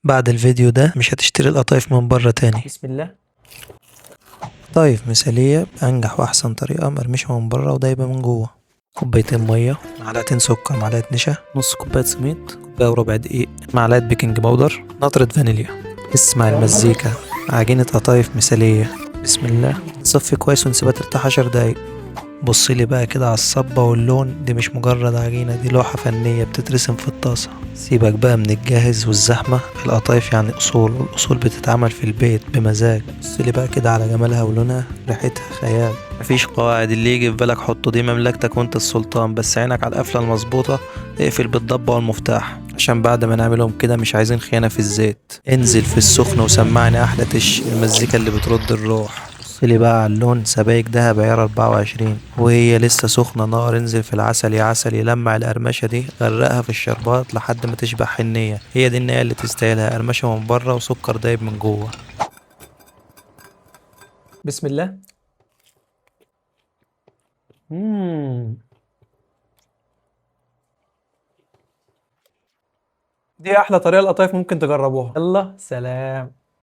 بعد الفيديو ده مش هتشتري القطايف من بره تاني. بسم الله. قطايف مثالية بأنجح وأحسن طريقة، مرمشة من بره ودايبة من جوه. كوبايتين مية، معلقتين سكر، معلقة نشا، نص كوباية سميد، كوباية وربع دقيق، معلقة بيكنج باودر، نطرة فانيليا. اسمع المزيكا، عجينة قطايف مثالية. بسم الله. نصفي كويس ونسيبها ترتاح 10 دقايق. بصيلي بقى كده على الصبة واللون، دي مش مجرد عجينة، دي لوحة فنية بتترسم في الطاسة. سيبك بقى من الجاهز والزحمة، القطايف يعني أصول، والأصول بتتعمل في البيت بمزاج. بصيلي بقى كده على جمالها ولونها، ريحتها خيال. مفيش قواعد، اللي يجي في بالك حطه، دي مملكتك وانت السلطان، بس عينك على القفلة المظبوطة. اقفل بالضبة والمفتاح، عشان بعد ما نعملهم كده مش عايزين خيانة في الزيت. انزل في السخن وسمعني أحلى المزيكا اللي بترد الروح. بصلي بقى على اللون، سبايك دهب عيار 24 وهي لسه سخنة نار. انزل في العسل يا عسل، يلمع القرمشة دي، غرقها في الشربات لحد ما تشبع حنية. هي دي النهاية اللي تستاهلها، قرمشة من بره وسكر دايب من جوه. بسم الله. مم. دي احلى طريقة القطايف ممكن تجربوها. يلا سلام.